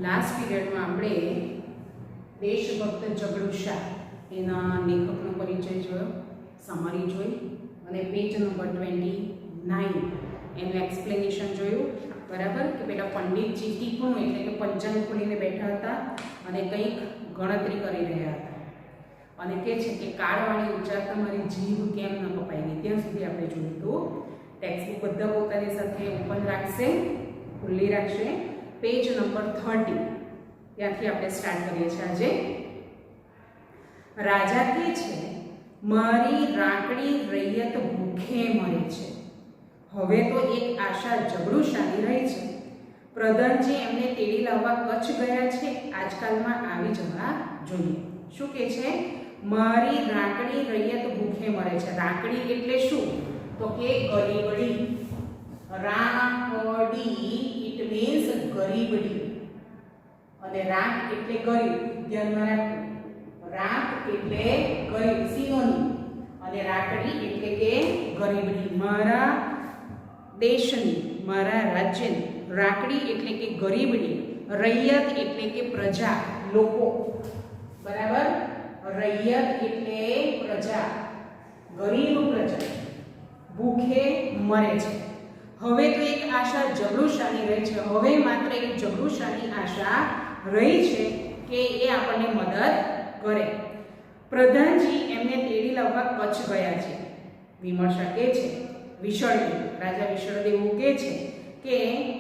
Last પીરિયડમાં આપણે દેશભક્ત જગડુશા એના લેખકનો પરિચય જોયો, સમરી જોઈ અને પેજ નંબર 29 એનું એક્સપ્લેનેશન જોયું. બરાબર કે પેલા પંડિતજી ટીપણું એટલે કે પંચાંગ ખોલીને બેઠા હતા અને કંઈક ગણતરી કરી રહ્યા હતા અને કહે છે કે કાળવાળી ઉચ્ચારતા મારી જીભ કેમ ન કપાઈ ગઈ. ત્યાં સુધી આપણે જોયું તો ટેક્સ્ટબુક બધા પોતાની સાથે ઓપન રાખશે, ખુલ્લી રાખશે. પેજ નંબર 30 ત્યાંથી આપણે સ્ટાર્ટ કરીએ છીએ આજે. રાજા કહે છે મારી રાકડી રૈયત ભૂખે મરે છે. હવે તો એક આશા જગડુશાની રહી છે. પ્રધાનજી એમને તેડી લાવવા કચ્છ ગયા છે, આજકાલમાં આવી જવા જોઈએ. શું કહે છે? મારી રાકડી રૈયત ભૂખે મરે છે. રાકડી એટલે શું? તો કે ગરીબડી. રાકડી ઇટ મીન્સ ગરીબડી અને રાક એટલે ગરીબ. ધ્યાનમાં રાખો, રાક એટલે ગરીબ સિનોનિમ અને રાકડી એટલે કે ગરીબડી. મારા દેશની, મારા રાજ્યની. રાકડી એટલે કે ગરીબડી. રૈયત એટલે કે પ્રજા, લોકો. બરાબર? રૈયત એટલે પ્રજા, ગરીબ પ્રજા ભૂખે મરે છે. હવે તો એક આશા જગડુશાની રહી છે. હવે માત્ર એક જગડુશાની આશા રહી છે કે એ આપણને મદદ કરે. પ્રધાનજી એમને તેડી લાવવા કચ્છ ગયા છે. વિમર્શા કહે છે, વિશળદેવ, રાજા વિશળદેવ કહે છે કે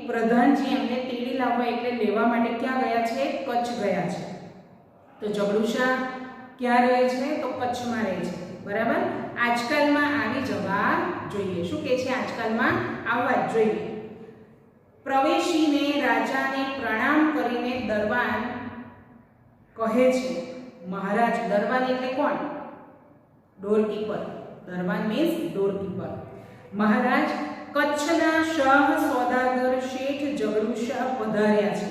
પ્રધાનજી એમને તેડી લાવવા એટલે લેવા માટે ક્યાં ગયા છે? કચ્છ ગયા છે. તો જગડુશા ક્યાં રહે છે? તો કચ્છમાં રહે છે. બરાબર? આજકાલમાં આવી જવા જોઈએ. શું કહે છે? આજકાલમાં આવવા જ જોઈએ. પ્રવેશીને રાજાને પ્રણામ કરીને દરબાન કહે છે મહારાજ. દરબાન એટલે કોણ? ડોરકીપર. દરબાન મીન્સ ડોરકીપર. મહારાજ, કચ્છના શાહ સોદાગર શેઠ જગડુશા પધાર્યા છે.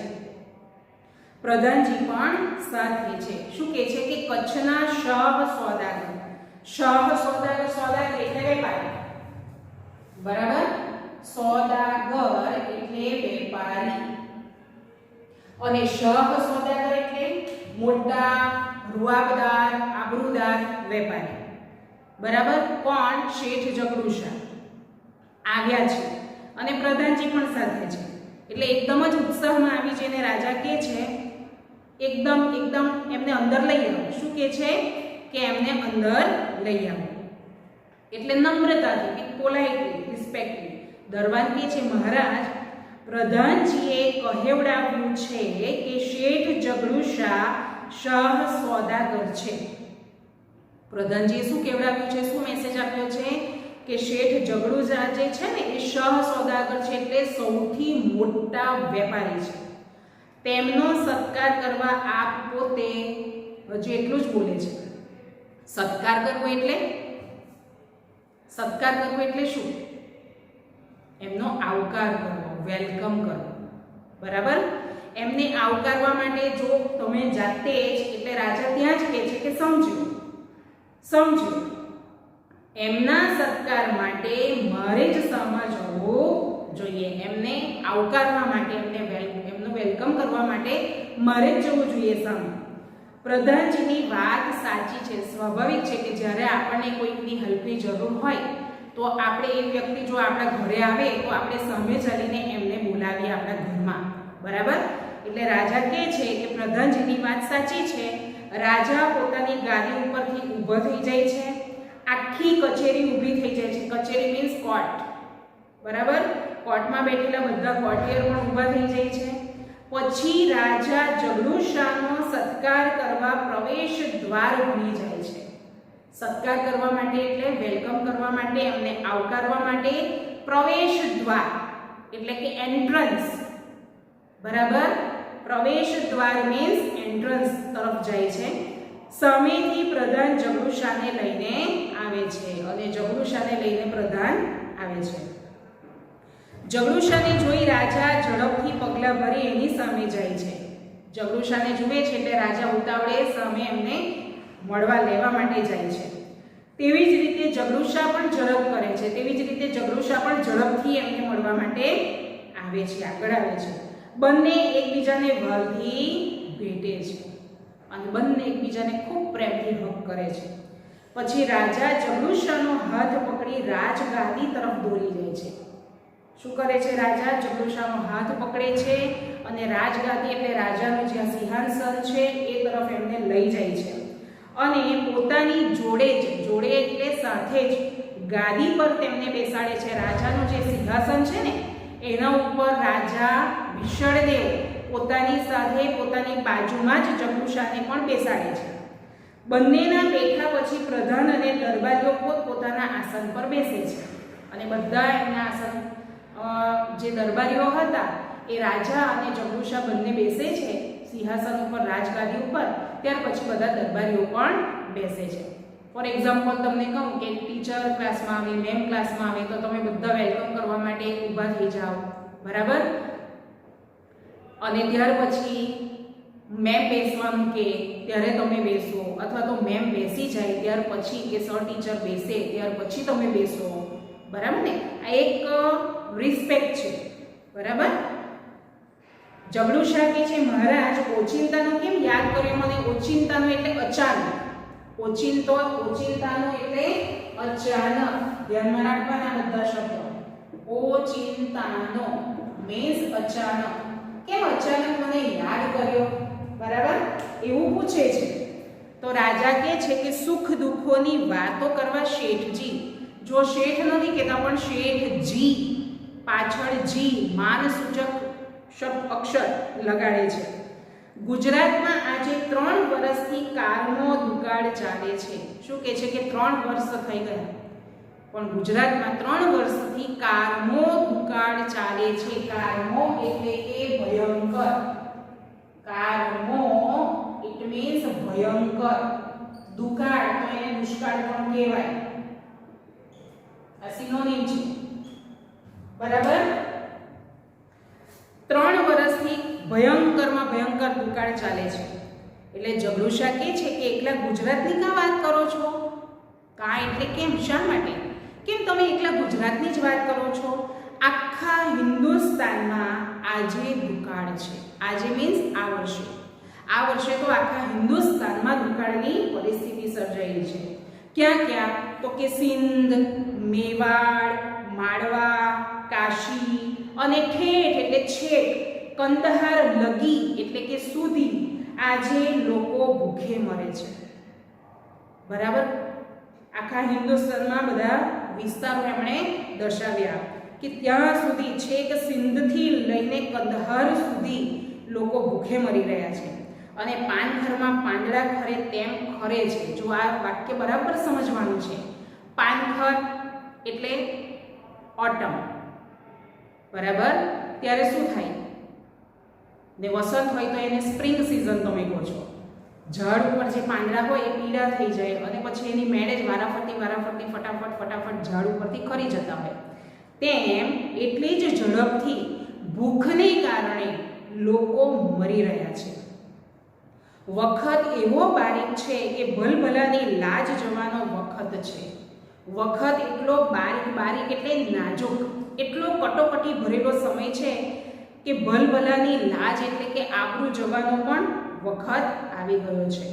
પ્રધાનજી પણ સાથે છે. શું કહે છે? કે કચ્છના શાહ સોદાગર. શાહ સોદાગર, સોદાગર એટલે વેપારી. બરાબર? સોદાગર એટલે વેપારી અને શાહ સોદાગર એટલે મોટા, રૂઆબદાર, આબરૂદાર વેપારી. બરાબર? કોણ? શેઠ જગડુશા આવ્યા છે અને પ્રધાનજી પણ સાથે છે. એટલે એકદમ જ ઉત્સાહમાં આવી જઈને રાજા કહે છે એકદમ એમને અંદર લઈ આવો. શું કહે છે? કે એમને અંદર લઈ આવો. એટલે નમ્રતાથી, વિથ પોલાઇટલી, રિસ્પેક્ટલી. દરબાન કહે છે મહારાજ, પ્રધાનજીએ કહેવડાવ્યું છે કે શેઠ જગડુશા શાહ સોદાગર છે. પ્રધાનજીએ શું કહેવડાવ્યું છે? શું મેસેજ આપ્યો છે? કે શેઠ જગડુશા જે છે ને એ શાહ સોદાગર છે, એટલે સૌથી મોટા વેપારી છે. તેમનો સત્કાર કરવા આપ પોતે હજુ એટલું જ બોલે છે. સત્કાર કરવો એટલે શું? એમનો આવકાર કરવો, વેલકમ કરવો. બરાબર? એમને આવકારવા માટે જો તમે જાતે જ, એટલે રાજા ત્યાં જ કહે છે કે સમજો એમના સત્કાર માટે મારે જ સમજવું જોઈએ. એમને આવકારવા માટે, એમનું વેલકમ કરવા માટે મારે જ જવું જોઈએ સામે. પ્રધાનજીની વાત સાચી છે. સ્વાભાવિક છે કે જ્યારે આપણને કોઈકની હેલ્પની જરૂર હોય તો આપણે એ વ્યક્તિ જો આપણા ઘરે આવે તો આપણે સામે ચાલીને એમને બોલાવીએ આપણા ઘરમાં. બરાબર? એટલે રાજા કહે છે કે પ્રધાનજીની વાત સાચી છે. રાજા પોતાની ગાદી ઉપરથી ઊભો થઈ જાય છે. આખી કચેરી ઊભી થઈ જાય છે. કચેરી મીન્સ કોર્ટ. બરાબર? કોર્ટમાં બેઠેલા બધા કોર્ટિયર પણ ઊભા થઈ જાય છે. પછી રાજા જગડુશાનો સત્કાર કરવા પ્રવેશ દ્વાર બની જાય છે. સત્કાર કરવા માટે એટલે વેલકમ કરવા માટે, એમને આવકારવા માટે પ્રવેશ દ્વાર એટલે કે એન્ટ્રન્સ. બરાબર? પ્રવેશ દ્વાર મીન્સ એન્ટ્રન્સ તરફ જાય છે. સામેથી પ્રધાન જગડુશાને લઈને આવે છે અને જગડુશાને લઈને પ્રધાન આવે છે. જગડુશાને જોઈ રાજા ઝડપથી પગલાં ભરી એની સામે જાય છે. જગડુશાને જુએ છે એટલે રાજા ઉતાવળે સામે એમને મળવા લેવા માટે જાય છે. તેવી જ રીતે જગડુશા પણ ઝડપ કરે છે. તેવી જ રીતે જગડુશા પણ ઝડપથી એમને મળવા માટે આવે છે, આગળ આવે છે. બંને એકબીજાને વાલથી ભેટે છે અને બંને એકબીજાને ખૂબ પ્રેમથી હગ કરે છે. પછી રાજા જગલુશાનો હાથ પકડી રાજગાદી તરફ દોરી જાય છે. શું કરે છે? રાજા જગલુશાનો હાથ પકડે છે અને રાજગાદી એટલે રાજાનું જ્યાં સિંહાસન છે એ તરફ એમને લઈ જાય છે અને પોતાની જોડે એટલે સાથે જ ગાદી પર તેમને બેસાડે છે. રાજાનું જે સિંહાસન છે ને એના ઉપર રાજા વિશળદેવ પોતાની સાથે પોતાની બાજુમાં જ જગલુશાને પણ બેસાડે છે. બંનેના બેઠા પછી પ્રધાન અને દરબારીઓ પોતપોતાના આસન પર બેસે છે અને બધા એમના આસન જે દરબારીઓ હતા એ રાજા અને જગલુશા બંને બેસે છે સિંહાસન ઉપર રાજગાદી ઉપર. ત્યાર પછી બધા દરબારીઓ પણ બેસે છે. ફોર એક્ઝામ્પલ તમને કહું કે ટીચર ક્લાસમાં આવે, મેમ ક્લાસમાં આવે તો તમે બધા વેલકમ કરવા માટે ઊભા થઈ જાઓ, બરાબર? અને ત્યાર પછી મેમ બેસવાનું કે ત્યારે તમે બેસો, અથવા તો મેમ બેસી જાય ત્યાર પછી કે સર ટીચર બેસે ત્યાર પછી તમે બેસો, બરાબર ને? આ એક રિસ્પેક્ટ છે, બરાબર? જગલુશા કે છે મહારાજ ઓચિંતાનો કેમ યાદ કર્યો મને? ઓચિંતાનો એટલે અચાનક, ઓચિંતાનો એટલે અચાનક. ધ્યાનમાં રાખવાના બધા શબ્દો. ઓચિંતાનો મીન્સ અચાનક. કેમ અચાનક મને યાદ કર્યો? બરાબર, એવું પૂછે છે. તો રાજા કહે છે કે સુખ દુઃખોની વાતો કરવા શેઠજી, જો શેઠ નથી કહેતા પણ શેઠજી, પાછળ જી માનસૂચક શબ્દ અક્ષર લગાડે છે. ગુજરાતમાં આજે 3 વર્ષથી કારનો દુકાળ ચાલે છે. શું કહે છે કે 3 વર્ષ થઈ ગયા પણ ગુજરાતમાં 3 વર્ષથી કારનો દુકાળ ચાલે છે. કારનો એટલે કે ભયંકર. કારનો ઇટ મીન્સ ભયંકર. દુકાળ તો એને દુષ્કાળ પણ કહેવાય. આ સિનોનિમ છે, બરાબર? 3 વર્ષથી ભયંકરમાં ભયંકર દુકાળ ચાલે છે. એટલે જગલુશા કહે છે કે એકલા ગુજરાતની કા વાત કરો છો? કા એટલે કેમ, શા માટે? કેમ તમે એકલા ગુજરાતની જ વાત કરો છો? આખા હિન્દુસ્તાનમાં આજે દુકાળ છે. આજે મીન્સ આ વર્ષે. આ વર્ષે તો આખા હિન્દુસ્તાનમાં દુકાળની પરિસ્થિતિ સર્જાઈ છે. ક્યાં ક્યાં? તો કે સિંધ, મેવાડ, માળવા, કાશી અને ઠેઠ એટલે છેક કંદહાર લગી એટલે કે સુધી આજે લોકો ભૂખે મરે છે, બરાબર? આખા હિન્દુસ્તાનમાં બધા વિસ્તારો એમણે દર્શાવ્યા કે ત્યાં સુધી છેક સિંધથી લઈને કંદહાર સુધી લોકો ભૂખે મરી રહ્યા છે અને પાનખરમાં પાંદડા ખરે તેમ ખરે છે. જો આ વાક્ય બરાબર સમજવાનું છે. પાનખર એટલે ઓટમ, બરાબર? ત્યારે શું થાય? ને વસંત હોય તો એને સ્પ્રિંગ સિઝન તમે કહો છો. ઝાડ ઉપર જે પાંદડા હોય એ પીળા થઈ જાય અને પછી એની મેળે જ વારાફરતી ફટાફટ ઝાડ ઉપરથી ખરી જતા હોય. તેમ એટલી જ ઝડપથી ભૂખને કારણે લોકો મરી રહ્યા છે. વખત એવો બારીક છે કે ભલભલાની લાજ જવાનો વખત છે. વખત એટલો બારીક એટલે નાજુક, એટલો કટોકટી ભરેલો સમય છે કે ભલભલાની લાજ એટલે કે આબરૂ જવાનો પણ વખત આવી ગયો છે.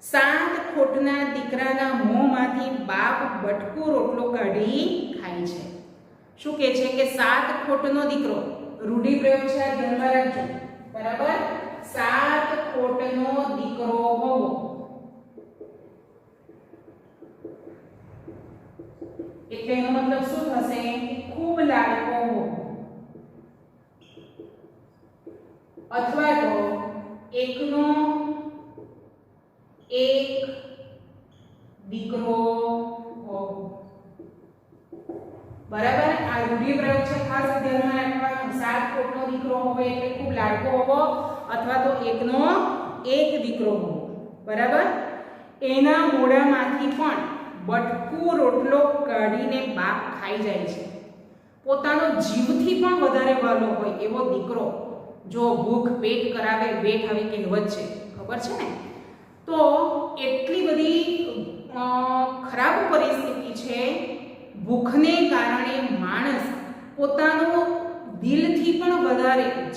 7 ખોટના દીકરાના મોંમાંથી બાપ બટકું રોટલો કાઢી ખાય છે. શું કહે છે કે 7 ખોટનો દીકરો, રૂઢિપ્રયોગ છે, આ ધ્યાનમાં રાખજો, બરાબર? 7 ખોટનો દીકરો હોવો એટલે એનો મતલબ શું થશે? ખૂબ લાડકો હોવો, અથવા તો એકનો એક દીકરો હોવો, બરાબર? આ રૂઢિપ્રયોગ છે, ખાસ ધ્યાનમાં રાખવાનું. 7 ખોટનો દીકરો હોવો એટલે ખૂબ લાડકો હોવો અથવા તો એકનો એક દીકરો હોવો, બરાબર? એના મોઢામાંથી પણ બટકું રોટલો કાઢીને બાપ ખાઈ જાય છે. પોતાનો જીવથી પણ વધારે વાલો હોય એવો દીકરો જો ભૂખ પેટ કરાવે વેઠ આવી કહેવત છે, ખબર છે ને? તો એટલી બધી ખરાબ પરિસ્થિતિ છે. ભૂખને કારણે માણસ પોતાનો દિલથી પણ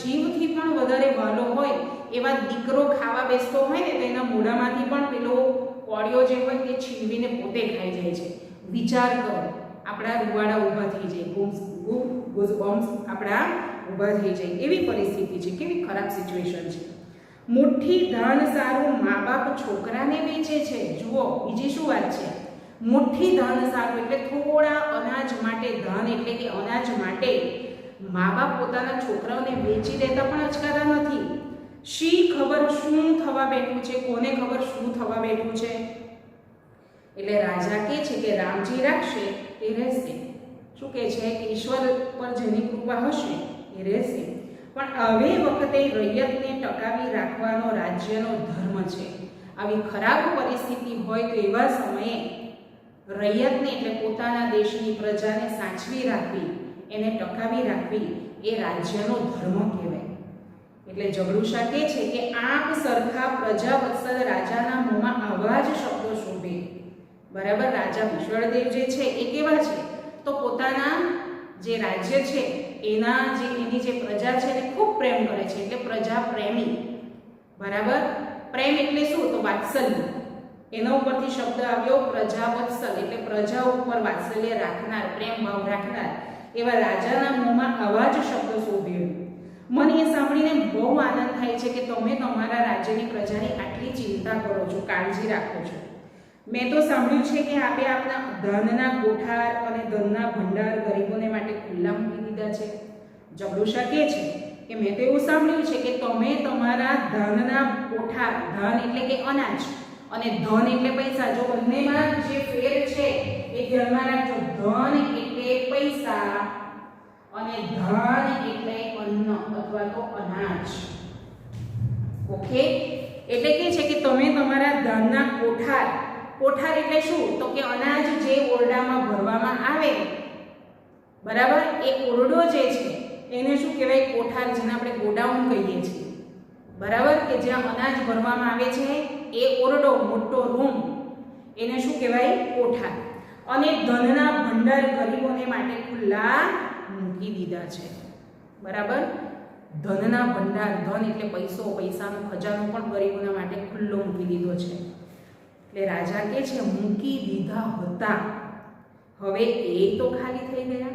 જીવથી પણ વધારે વાલો હોય એવા દીકરો ખાવા બેસતો હોય ને તો એના મોઢામાંથી પણ પેલો કોળિયો જે હોય તે છીનવીને પોતે ખાઈ જાય છે. વિચાર કરો, આપણા રૂવાડા ઊભા થઈ જાય, ગૂઝબમ્સ આપણા ઊભા થઈ જાય એવી પરિસ્થિતિ છે. કેવી ખરાબ સિચ્યુએશન છે. મુઠ્ઠી ધાન સારું મા બાપ છોકરાને વેચે છે. જુઓ બીજી શું વાત છે. મુઠ્ઠી ધાન સારું એટલે થોડા અનાજ માટે, ધાન એટલે કે અનાજ માટે મા બાપ પોતાના છોકરાઓને વેચી દેતા પણ અચકાતા નથી. શી ખબર શું થવા બેઠું છે, કોને ખબર શું થવા બેઠું છે. એટલે રાજા કહે છે કે રામજી રાખશે એ રહેશે. શું કહે છે કે ઈશ્વર પર જેની કૃપા હશે એ રહેશે. પણ હવે વખતે રૈયતને ટકાવી રાખવાનો રાજ્યનો ધર્મ છે. આવી ખરાબ પરિસ્થિતિ હોય તો એવા સમયે રૈયતને એટલે પોતાના દેશની પ્રજાને સાચવી રાખવી, એને ટકાવી રાખવી એ રાજ્યનો ધર્મ કહેવાય. એટલે જગડુશા કહે છે કે આપ સરખા પ્રજા વત્સલ રાજાના મોંમાં આવા જ શબ્દો શોભે. બરાબર, રાજા વિશ્વદેવ જે છે એ કેવા છે તો પોતાના જે રાજ્ય છે એની જે પ્રજા છે એને ખૂબ પ્રેમ કરે છે, એટલે પ્રજા પ્રેમી. બરાબર, પ્રેમ એટલે શું તો વાત્સલ્ય. એના ઉપરથી શબ્દ આવ્યો પ્રજાવત્સલ, એટલે પ્રજા ઉપર વાત્સલ્ય રાખનાર, પ્રેમ ભાવ રાખનાર એવા રાજાના મોંમાં આવા જ શબ્દો શોભ્યો. મને એ સાંભળીને બહુ આનંદ થાય છે કે તમે તમારા રાજ્યની પ્રજાની આટલી ચિંતા કરો છો, કાળજી રાખો છો. મેં તો સાંભળ્યું છે કે આપે આપના ધનના કોઠાર અને ધનના ભંડાર ગરીબોને માટે ખુલ્લા મૂકી દીધા છે. જગડુશા કહે છે કે મેં તો એવું સાંભળ્યું છે કે તમે તમારા ધનના કોઠાર, ધન એટલે કે અનાજ અને ધન એટલે પૈસા, જો બંનેમાં જે ફેર છે એ ધ્યાનમાં રાખજો. ધન એટલે પૈસા અને ધન એટલે અન્ન અથવા તો અનાજ. ઓકે, એટલે કે છે કે તમે તમારા ધનના કોઠાર, કોઠાર એટલે શું તો કે અનાજ જે ઓરડામાં ભરવામાં આવે, બરાબર, એ ઓરડો જે છે એને શું કહેવાય કોઠાર, જેને આપણે ગોડાઉન કહીએ છીએ. બરાબર, કે જ્યાં અનાજ ભરવામાં આવે છે એ ઓરડો, મોટો રૂમ, એને શું કહેવાય કોઠાર. અને ધનના ભંડાર ગરીબોને માટે ખુલ્લા મૂકી દીધા છે. બરાબર, ધનના ભંડાર, ધન એટલે પૈસો, પૈસાનો ખજાનો પણ ગરીબોના માટે ખુલ્લો મૂકી દીધો છે. એટલે રાજા કહે છે મૂકી દીધા હતા, હવે એ તો ખાલી થઈ ગયા.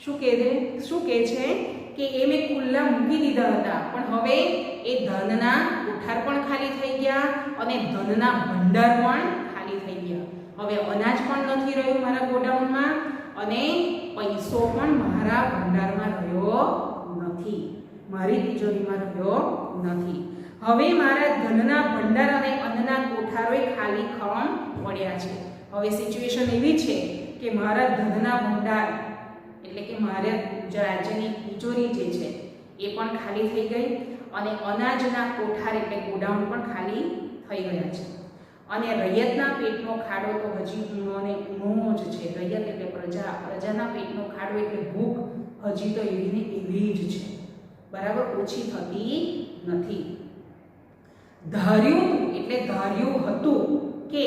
શું કહે છે કે એ મેં ખુલ્લા મૂકી દીધા હતા, પણ હવે એ ધનના કોઠાર પણ ખાલી થઈ ગયા અને ધનના ભંડાર પણ ખાલી થઈ ગયા. હવે અનાજ પણ નથી રહ્યું મારા ગોડાઉનમાં અને પૈસો પણ મારા ભંડારમાં રહ્યો નથી, મારી તિજોરીમાં રહ્યો નથી. હવે મારા ધનના ભંડાર અને અન્નના કોઠારોય ખાલી ખમ પડ્યા છે. હવે સિચ્યુએશન એવી છે કે મારા ધનના ભંડાર એટલે કે મારા રાજ્યની તિજોરી જે છે એ પણ ખાલી થઈ ગઈ અને અનાજના કોઠાર એટલે ગોડાઉન પણ ખાલી થઈ ગયા છે. અને રૈયતના પેટનો ખાડો તો હજી ઊણો જ છે. રૈયત એટલે પ્રજા, પ્રજાના પેટનો ખાડો એટલે ભૂખ હજી તો એવી ને એવી જ છે. બરાબર, ઓછી થતી નથી. ધાર્યું એટલે ધાર્યું હતું કે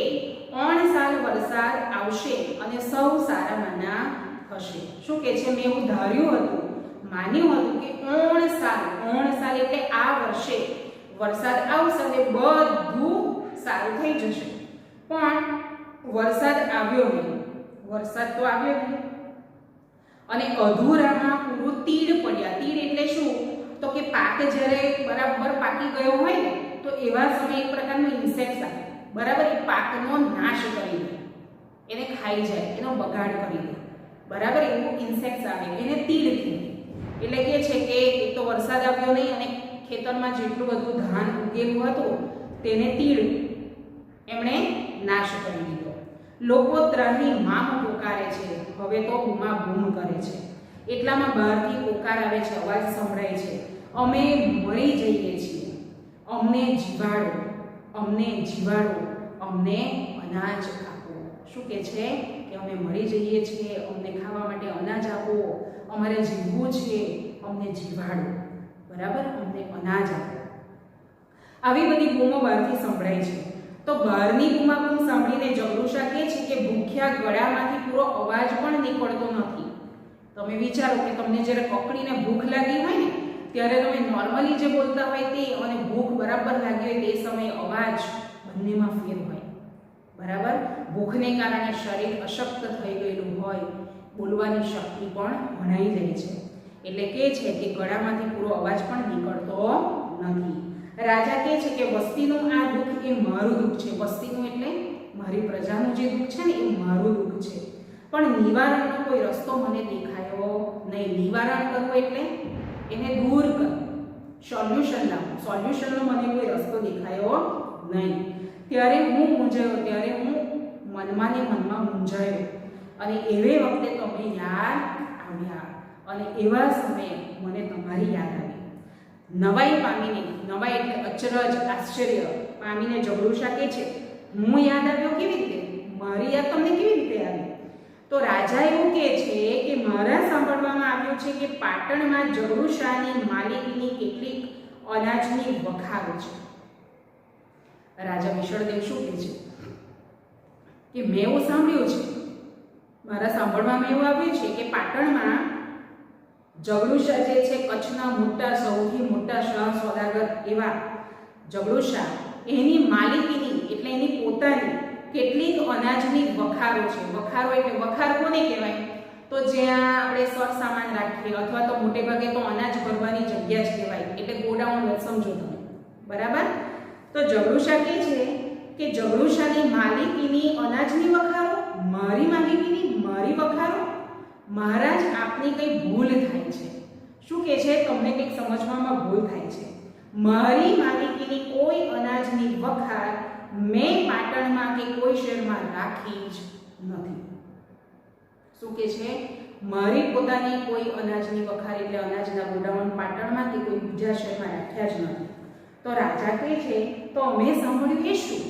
3 સાલ વરસાદ આવશે અને સૌ સારામાંના થશે. શું કે છે, મેં એવું ધાર્યું હતું, માન્યું હતું કે 3 સાલ એટલે આ વર્ષે વરસાદ આવશે અને બધું સારું થઈ જશે. પણ વરસાદ આવ્યો નહીં, વરસાદ તો આવ્યો નહીં અને અધૂરામાં પૂરું તીડ પડ્યા. તીડ એટલે શું તો કે પાક જ્યારે બરાબર પાકી ગયો હોય ને તો એવા સમયે એક પ્રકારનું ઇન્સેક્ટ આવે. બરાબર, એ પાકનો નાશ કરી દે, એને ખાઈ જાય, એનો બગાડ કરી દે. બરાબર, એવું ઇન્સેક્ટ આવે, એને તીડ કહેવાય. એટલે કે છે કે એક તો વરસાદ આવ્યો નહીં અને ખેતરમાં જેટલું બધું ધાન ઉગેલું હતું તેને તીડ એમણે નાશ કરી દીધો. લોકો ત્રાહી મામ પોકારે છે, હવે તો બૂમા બૂમ કરે છે. એટલામાં બહારથી પોકાર આવે છે, અવાજ સંભળાય છે, અમે મરી જઈએ છીએ, અમને જીવાડો, અમને જીવાડો, અમને અનાજ આપો. શું કે છે કે અમે મરી જઈએ છીએ, અમને ખાવા માટે અનાજ આપો, અમારે જીવવું છે, અમને જીવાડો. બરાબર, અમને અનાજ આપો. આવી બધી બૂમો બહારથી સંભળાય છે. તો બહારની બૂમાબૂમ સાંભળીને જગડુશા કહે છે કે ભૂખ્યા ગળામાંથી પૂરો અવાજ પણ નીકળતો નથી. તમે વિચારો કે તમને જ્યારે કકડીને ભૂખ લાગી હોય ને ત્યારે તમે નોર્મલી જે બોલતા હોય તે અને ભૂખ બરાબર લાગી હોય તે સમયે અવાજ બંનેમાં ફેર હોય, બરાબર. ભૂખને કારણે શરીર અશક્ત થઈ ગયેલું હોય, બોલવાની શક્તિ પણ ભણાઈ જાય છે, એટલે કે છે કે ગળામાંથી પૂરો અવાજ પણ નીકળતો નથી. રાજા કહે છે કે વસ્તીનું આ દુઃખ એ મારું દુઃખ છે. વસ્તીનું એટલે મારી પ્રજાનું જે દુઃખ છે ને એ મારું દુઃખ છે, પણ નિવારણનો કોઈ રસ્તો મને દેખાયો નહીં. નિવારણ કરવું એટલે એને દૂર કરવું, સોલ્યુશન લાવવું. સોલ્યુશનનો મને કોઈ રસ્તો દેખાયો નહીં. ત્યારે હું મૂંઝાયો, ત્યારે હું મનમાં ને મનમાં મૂંઝાયો અને એવે વખતે તમે યાદ આવ્યા અને એવા સમયે મને તમારી યાદ આવી. નવાઈ પામીને, નવાઈ એટલે અચરજ, આશ્ચર્ય પામીને ઝઘડુશા કહે છે હું યાદ આવ્યો કેવી રીતે, મારી યાદ તમને કેવી રીતે આવી? તો રાજા એવું કહે છે કે મારા સાંભળવામાં આવ્યું છે કે પાટણમાં ઝઘડુશાની માલિકીની કેટલીક અનાજની વખારો છે. રાજા વિશળદેવ શું કહે છે કે મેં એવું સાંભળ્યું છે, મારા સાંભળવામાં એવું આવ્યું છે કે પાટણમાં ઝઘડુશા જે છે, કચ્છના મોટા, સૌથી મોટા શાહ સોદાગર એવા ઝઘડુશા, એની માલિકીની એટલે એની પોતાની કેટલીક અનાજની વખારો છે. વખારો એટલે વખાર કોને કહેવાય? તો જ્યાં આપણે સર સામાન રાખીએ અથવા તો મોટે ભાગે તો અનાજ ભરવાની જગ્યા જ કહેવાય, એટલે ગોડાઉન સમજો તમે, બરાબર. તો ઝઘડુશા કહે છે કે ઝઘડુશાની માલિકીની અનાજની વખારો, મારી માલિકીની મારી વખારો. મહારાજ આપની કઈ ભૂલ થાય છે. શું કહે છે? તમને કંઈક સમજવામાં ભૂલ થાય છે. મારી માલિકીની કોઈ અનાજની વખાર મેં પાટણમાં કે કોઈ શહેરમાં રાખી જ નથી. શું કહે છે? મારી પોતાની કોઈ અનાજની વખાર એટલે અનાજના ગોડાઉન પાટણમાં કે કોઈ બીજા શહેરમાં રાખ્યા જ નથી. તો રાજા કહે છે તો અમે સાંભળ્યું એ શું?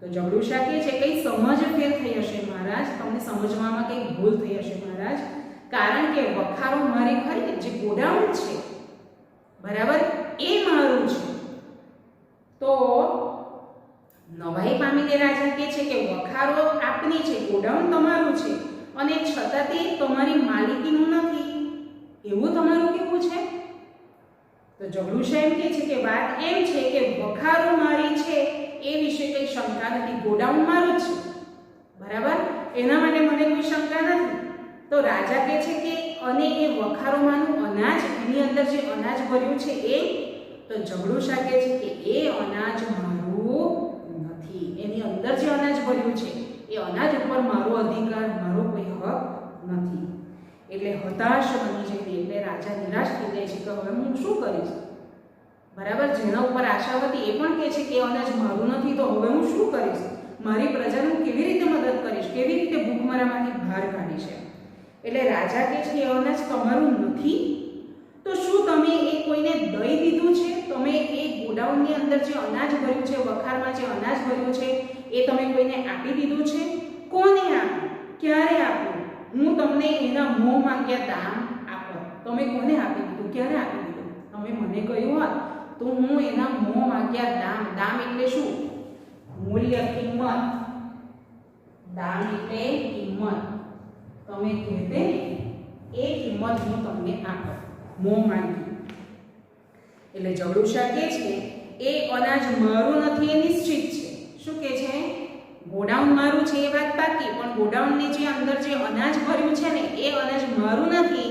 તો ઝઘડુશા કહે છે કઈ સમજ ફેર થઈ હશે મહારાજ, તમને સમજવામાં કંઈક ભૂલ થઈ હશે મહારાજ, કારણ કે વખારો મારી ખરી જે ગોડાઉન છે, બરાબર, એ મારું છે. તો નવાઈ પામીને રાજા કહે છે કે વખારો આપની છે, ગોડાઉન તમારું છે અને છતાં તે તમારી માલિકીનું નથી, એવું તમારું કેવું છે? તો ઝઘડુશા એમ કહે છે કે વાત એમ છે કે વખારો મારી છે એ વિશે કઈ શંકા નથી, ગોડાઉન મારું જ છે, બરાબર, એના માટે મને કોઈ શંકા નથી. તો રાજા કહે છે કે અને એ વખારોમાંનું અનાજ, એની અંદર જે અનાજ ભર્યું છે એ, તો ઝઘડુશા કહે છે કે એ અનાજ મારું નથી, એની અંદર જે અનાજ ભર્યું છે એ અનાજ ઉપર મારો અધિકાર, મારો કોઈ હક નથી. એટલે હતાશ બની જાય, એટલે રાજા નિરાશ થઈ જાય છે કે હવે હું શું કરીશ, બરાબર. જેના ઉપર આશા હતી એ પણ કહે છે કે અનાજ મારું નથી, તો હવે હું શું કરીશ, મારી પ્રજાનું કેવી રીતે મદદ કરીશ, કેવી રીતે ભૂખમરામાંથી બહાર કાઢીશ? એટલે રાજા કહે છે કે અનાજ તમારું નથી, તો શું તમે એ કોઈને દઈ દીધું છે? તમે એ ગોડાઉનની અંદર જે અનાજ ભર્યું છે, વખારમાં જે અનાજ ભર્યું છે એ તમે કોઈને આપી દીધું છે? કોને આપ્યું, ક્યારે આપ્યું? હું તમને એના મોં માંગ્યા દામ આપો, તમે કોને આપી દીધું, ક્યારે આપી દીધું? તમે મને કહ્યું હોત તો હું એના મોં માંગ્યા દામ, દામ એટલે શું? મૂલ્ય, કિંમત. દામ એટલે કિંમત, તમે કહેતે એ કિંમત હું તમને આપો, મોં માંગી. એટલે ઝઘડુશા કહે છે એ અનાજ મારું નથી એ નિશ્ચિત છે. શું કહે છે? ગોડાઉન મારું છે એ વાત બાકી, પણ ગોડાઉનની જે અંદર જે અનાજ ભર્યું છે ને એ અનાજ મારું નથી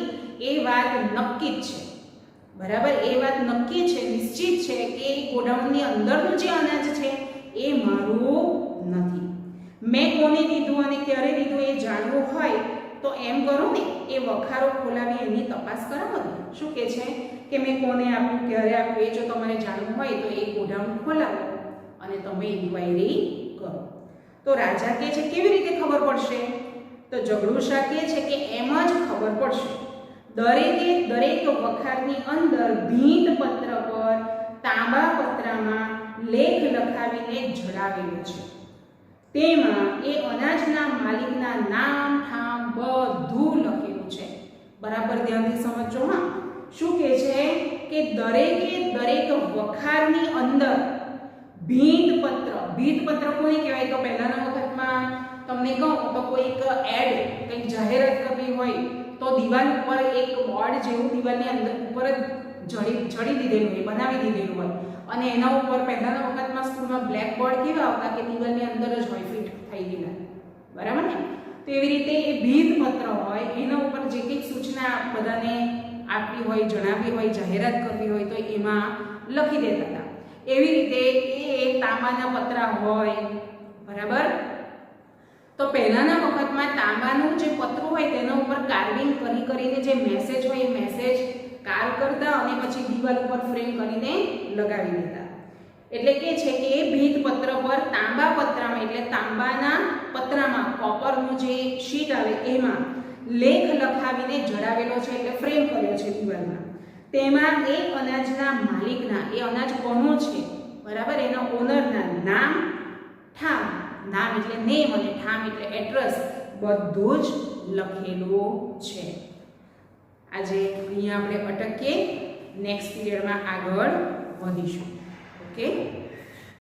એ વાત નક્કી જ છે, બરાબર. એ વાત નક્કી છે, નિશ્ચિત છે કે એ ગોડાઉનની અંદરનું જે અનાજ છે એ મારું નથી. મેં કોને દીધું અને ક્યારે દીધું એ જાણવું હોય તો એમ કરો ને, એ વખારો ખોલાવી એની તપાસ કરાવો ને. શું કહે છે કે મેં કોને આપ્યું, ક્યારે આપ્યું, એ જો તમારે જાણવું હોય તો એ ગોડાઉન ખોલાવો અને તમે ઇન્ક્વાયરી કરો. તો રાજા કહે છે કેવી રીતે ખબર પડશે? તો ઝઘડુશા કહે છે કે એમ જ ખબર પડશે. દરેકે દરેક વખારની અંદર ભીંત પત્ર પર તાંબા પત્રમાં લેખ લખાવીને જડાવેલો છે. તેમાં એ અનાજના માલિકના નામ, ઠામ બધું લખેલું છે. બરાબર ધ્યાનથી સમજો. હા, શું કહે છે કે દરેકે દરેક વખારની અંદર ભીંત પત્ર. ભીંત પત્ર કોને કહેવાય? તો પહેલાના વખતમાં તમને કહું તો કોઈક એડ, કંઈક જાહેરાત કરવી હોય તો દિવાલ ઉપર એક બોર્ડ જેવું દિવાલની અંદર ઉપર જડી દીધેલું હોય, બનાવી દીધેલું હોય અને એના ઉપર પહેલાના વખતમાં સ્કૂલમાં બ્લેકબોર્ડ કેવા આવતા કે દિવાલની અંદર જ હોય ફિટ થઈ ગયેલા, બરાબર ને? તો એવી રીતે એ ભીંતપત્ર હોય એના ઉપર જે કંઈક સૂચના બધાને આપવી હોય, જણાવવી હોય, જાહેરાત કરવી હોય તો એમાં લખી દેતા હતા. એવી રીતે એ તાંબાના પતરા હોય, બરાબર? તો પહેલાના વખતમાં તાંબાનું જે પતરું હોય તેના ઉપર કાર્વિંગ કરીને જે મેસેજ હોય એ મેસેજ કાર્વ કરતા અને પછી દિવાલ ઉપર ફ્રેમ કરીને લગાવી દેતા. એટલે કે છે કે એ ભીંતપત્ર પર તાંબા પતરામાં એટલે તાંબાના પતરામાં કોપરનું જે શીટ આવે એમાં લેખ લખાવીને જડાવેલો છે એટલે ફ્રેમ કર્યો છે દિવાલમાં. તેમાં એ અનાજના માલિકના, એ અનાજ કોનો છે, બરાબર, એના ઓનરના નામ, ઠામ, નામ એટલે નેમ અને ઠામ એટલે એડ્રેસ બધું જ લખેલું છે. આજે અહીંયા આપણે અટકીએ, નેક્સ્ટ પીરિયડમાં આગળ વધીશું. ઓકે.